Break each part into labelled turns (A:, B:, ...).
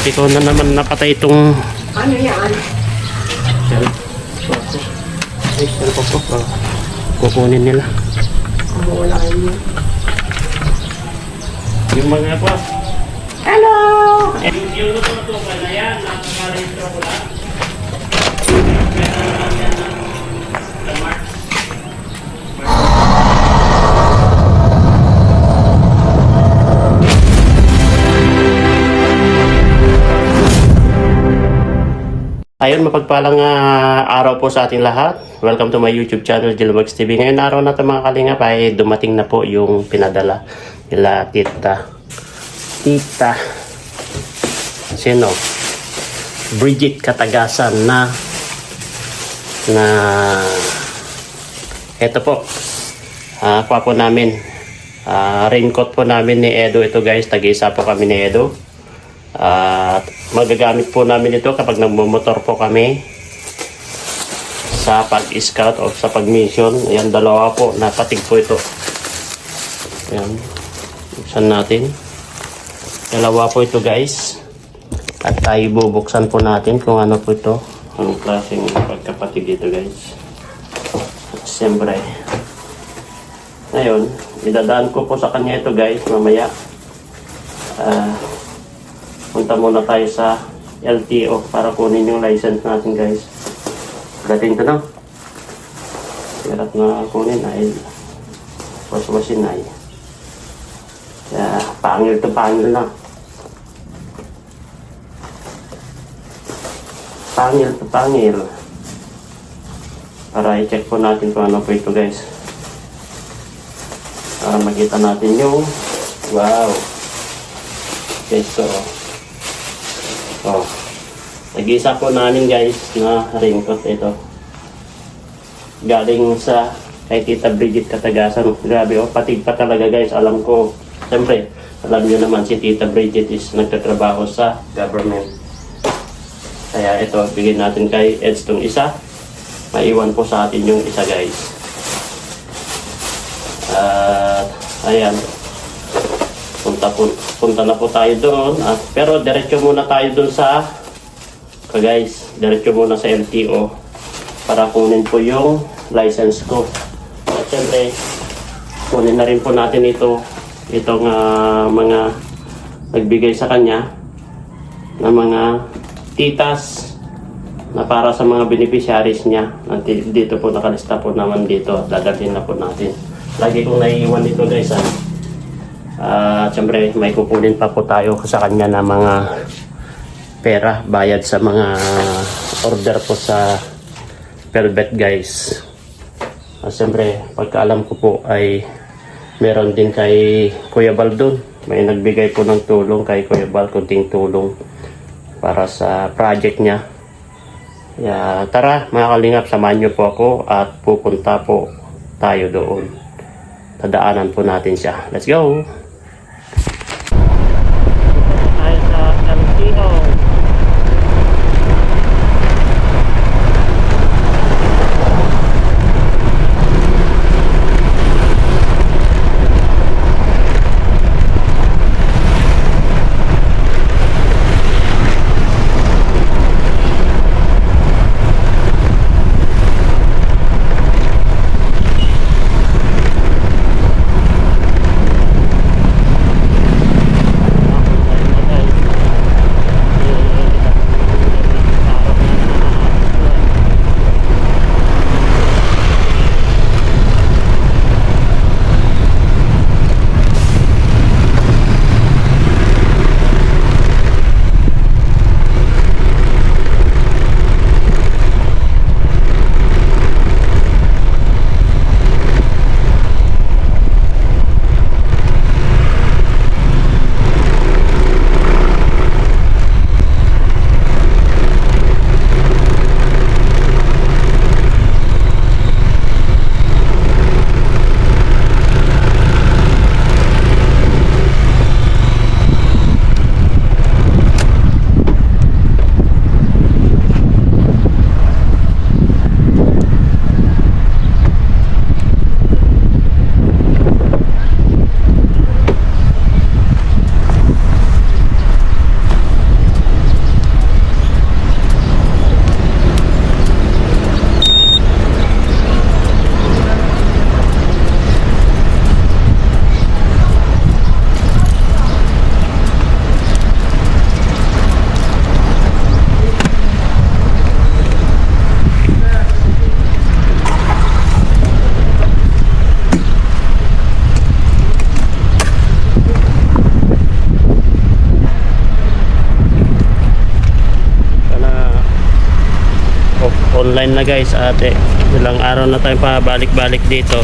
A: Ikaw na naman napatay itong...
B: Ano yan?
A: Yan. Ay, ano pa po? Kukunin nila.
B: Wala yun.
A: Yung mga po.
B: Hello!
A: Yung luto ba na yan? Nakakarehistro ko lang. Ayun, mapagpalang araw po sa ating lahat. Welcome to my YouTube channel, Jilworks TV. Ngayon araw na ito mga kalingap ay dumating na po yung pinadala nila Tita sino? Bridget Katagasan na eto po. Kuha po namin. Raincoat po namin ni Edo ito guys. Tag-isa po kami ni Edo. At magagamit po namin ito kapag nagmumotor po kami sa pag-scout o sa pag-mission. Ayan, dalawa po, napatig po ito. Ayan, buksan natin. Dalawa po ito guys. At tayo bubuksan po natin kung ano po ito. Anong klaseng pagkapatig dito guys. Siyempre. Ngayon, idadaan ko po sa kanya ito guys mamaya. Punta muna tayo sa LTO para kunin yung license natin guys. Dating ito na. Hirap na kunin ay waswasin ay. Kaya pangil to pangil na. Pangil to pangil. Para i-check po natin kung ano po ito guys. Para makita natin yung wow. Ito. Oh, nag-isa po namin guys na raincoat ito. Galing sa kay Tita Bridget Katagasan. Grabe oh, patig pa talaga guys. Alam ko, siyempre, alam nyo naman si Tita Bridget is nagtatrabaho sa government. Kaya ito, bigyan natin kay Eds tong isa. Maiwan po sa atin yung isa guys. At ayan. Punta na po tayo doon. Pero diretso muna tayo doon sa guys, diretso muna sa LTO para kunin po yung license ko. At syempre, kunin na rin po natin itong mga nagbigay sa kanya na mga titas na para sa mga beneficiaries niya. Dito po nakalista po naman dito. Dadalhin na po natin. Lagi kong naiiwan dito guys siyempre may kukunin pa po tayo sa kanya na mga pera, bayad sa mga order po sa Velvet guys. Siyempre pagkaalam ko po ay meron din kay Kuya Bal doon. May nagbigay po ng tulong kay Kuya Bal, kunting tulong para sa project niya. Kaya tara mga kalingap, samahan niyo po ako at pupunta po tayo doon. Tadaanan po natin siya. Let's go! online na guys ate. Ilang araw na tayo pa balik-balik dito.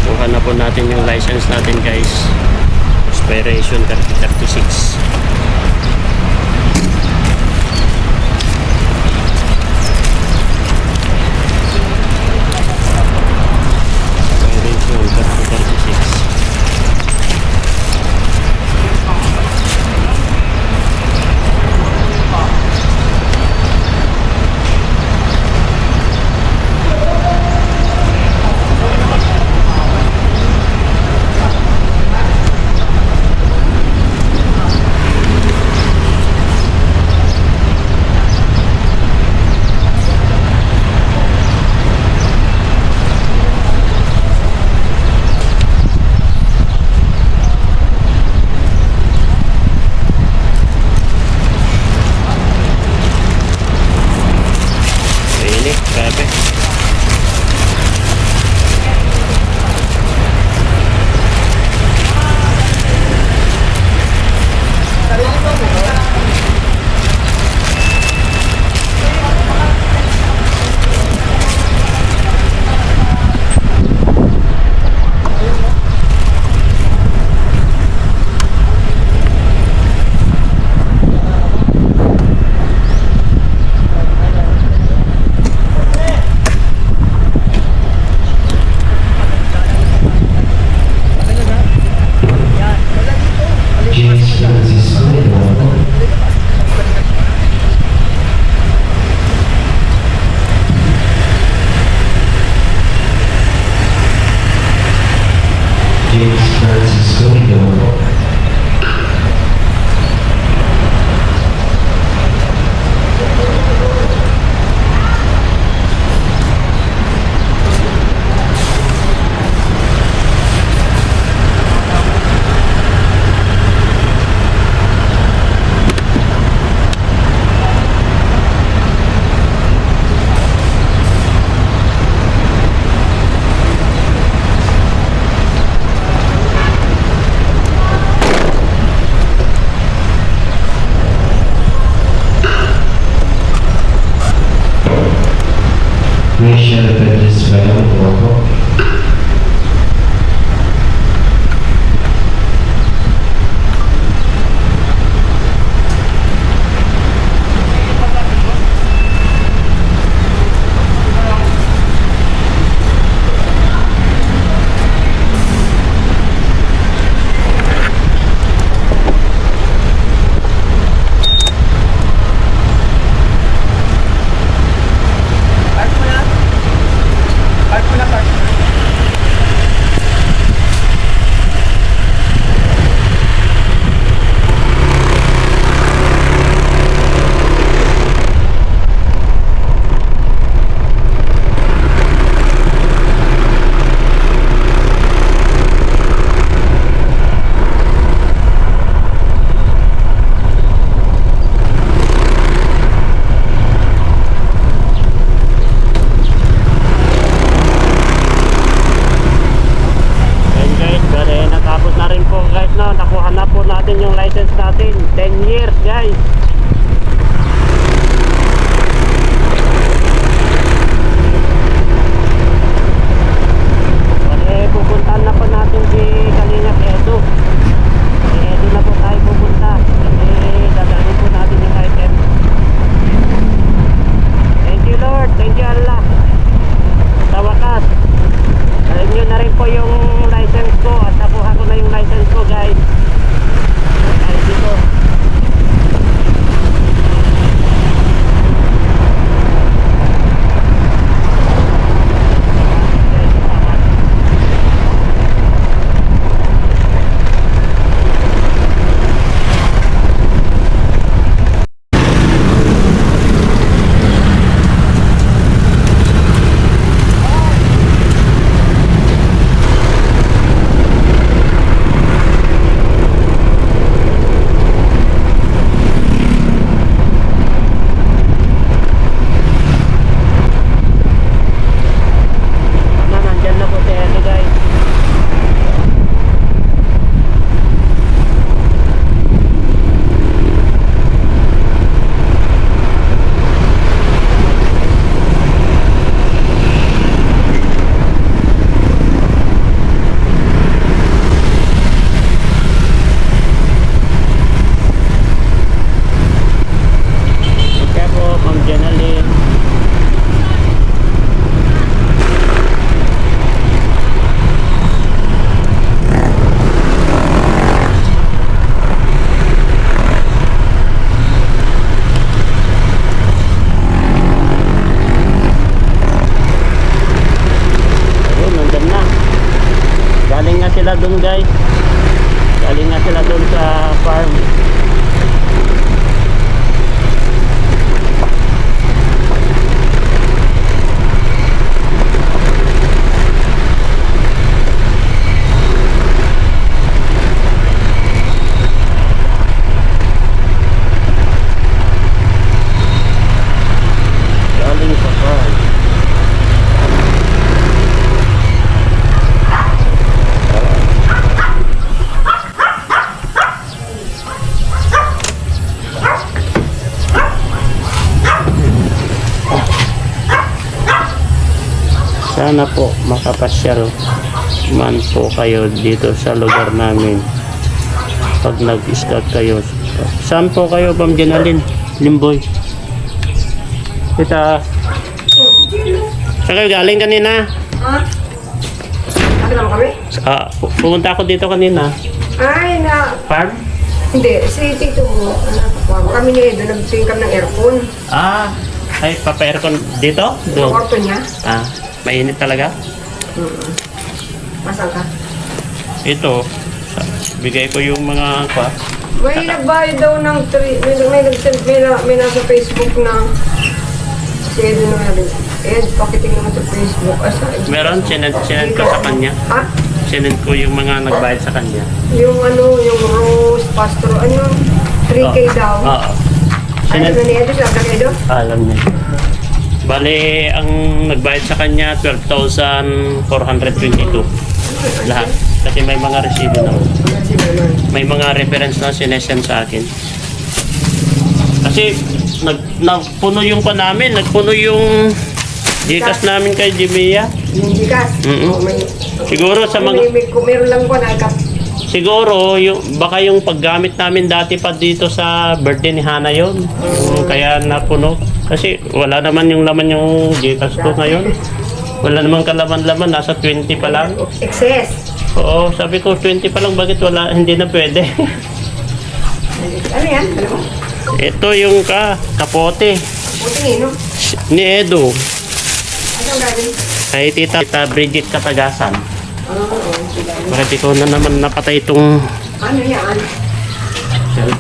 A: Kuha na po natin yung license natin guys. Expiration 3036. Expiration 3036. Grabe.
C: Mission Fitness Logo.
D: Park mo na, park.
A: sila doon guys. Galing nga sila doon sa farm. Galing sa farm. Sana po makapasyal man po kayo dito sa lugar namin pag nag-start kayo. Saan po kayo, Ma'am Janalyn? Limboy. Kita. Saan kayo galing kanina?
B: Ha? Ano naman kami?
A: Pumunta ako dito kanina.
B: Ay,
A: Farm?
B: hindi. Si Tito mo, kami ni Edo, nag-singkam ng aircon.
A: Ay, papa-aircon dito?
B: Yung
A: Doon.
B: kwarto niya.
A: Mainit talaga?
B: Masang ka?
A: Ito. Bigay ko yung mga
B: May nagbayad daw ng may nasa Facebook na si Edo na rin. Pakitingin mo sa Facebook.
A: meron, sinend ko sa kanya.
B: Ha?
A: Sinend ko yung mga nagbayad sa kanya.
B: Yung yung Rose, Pastor, 3K daw.
A: Oo.
B: Ano na ni Edo, sabi ni Edo?
A: Alam niya. Bale, ang nagbayad sa kanya, 12,422. Lahat. Kasi may mga resibo na. May mga reference na sinesend sa akin. Kasi, nagpuno yung pa namin. Nagpuno yung Gcash namin kay Jimia.
B: Yung Gcash?
A: Siguro sa mga...
B: Meron lang po na
A: Siguro, baka yung paggamit namin dati pa dito sa birthday ni Hana yun. Kaya napuno. Kasi wala naman yung laman yung Gcash ko ngayon. Wala naman kalaman-laman. Nasa 20 pa lang.
B: Excess.
A: Oo, sabi ko 20 pa lang. Bakit wala? Hindi na pwede.
B: Ano yan?
A: Ito yung kapote.
B: Buti nino.
A: Ni Edo.
B: Ano galing?
A: Kay Tita Bridget Katagasan.
B: Oo, sila.
A: Bakit ikaw na naman napatay itong
B: Ano yan?
A: shell?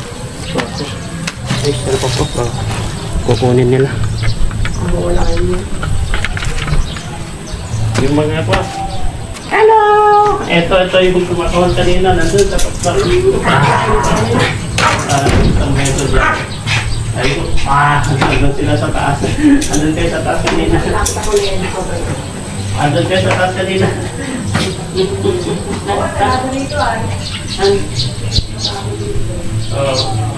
A: Ay, shell po. Kukunin nila.
B: Wala kayo.
A: Yung mga
B: Hello!
A: Ito yung kumakawal kanina. Nandun sa pakpak. Ang beso dyan. Ay ko, nandun sila sa taas. Nandun kayo sa taas kanina.
B: Nakita ko na yan.
A: Nandun kayo sa taas kanina.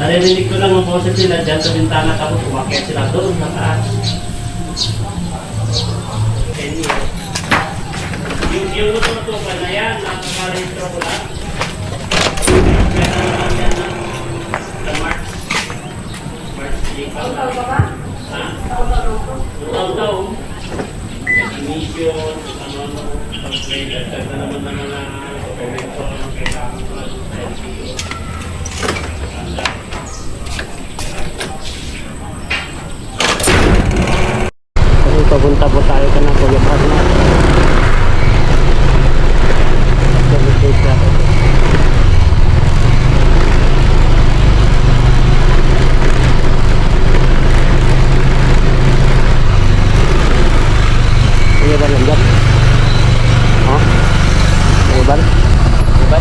A: Naririnig ko lang ang boses sila dyan sa bintana, tapos umakyat sila doon sa taas. Yung lututukan na yan, nakakarehistro ko lang. Sa March 3 pa lang. Taon-taon. Mission, pag-grade, at naman ng mga dokumento ng kailangan ko lang sa LTO. Kasi papunta po tayo ka na po yung partner. Iya ban lanjut. Oh. Iya ban. Iya ban.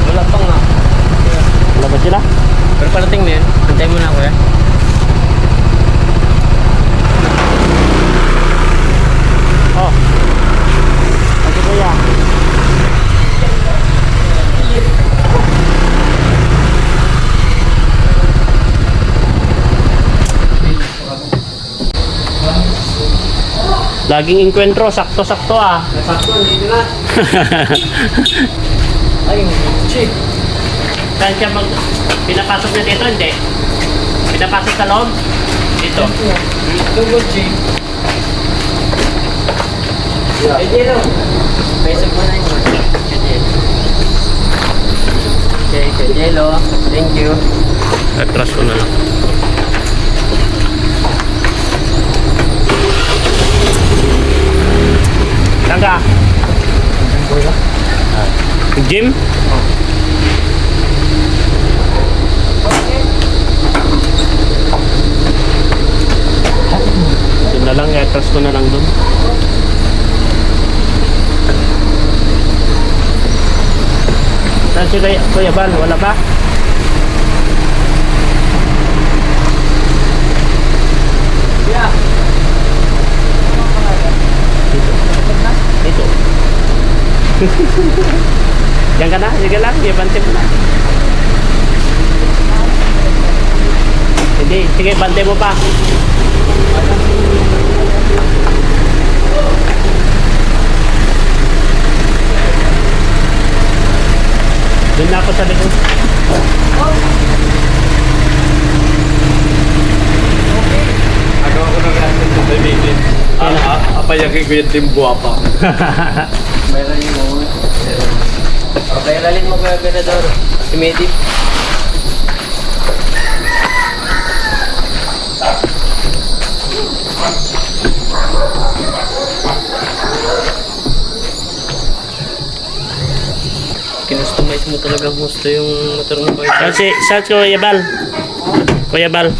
A: Wala pang nga. Wala ba sila?
D: Pero parating na yan. Antay mo na ako ya.
A: Oh. Ano ba yan? Laging inkwentro, sakto-sakto ah.
D: Sakto, dito na. Ay, chick.
A: Saan siya pinapasok na dito? Hindi. Pinapasok sa loob? Dito.
D: Double chick. Ay, dito. May isang pa na yun. Okay, kay Jello. Thank you.
A: Atras ko na lang. Tangga. Gym? Doon na lang, i-atras ko na lang doon. Saan si Kuya Bal? Wala ba? Dito. Diyan ka na? Sige lang, bante mo na. Hindi, sige, bante mo pa. Doon na ako sa likod.
E: Ako nag-asal sa David. Apa yung kikuya Tim Guapa?
D: Bayaran mo. Bayaralin mo kaya Berador. Si Medip. Kinustomize mo talagang gusto yung motor mo kayo.
A: Kasi, saan Kuya Bal? Kuya Bal?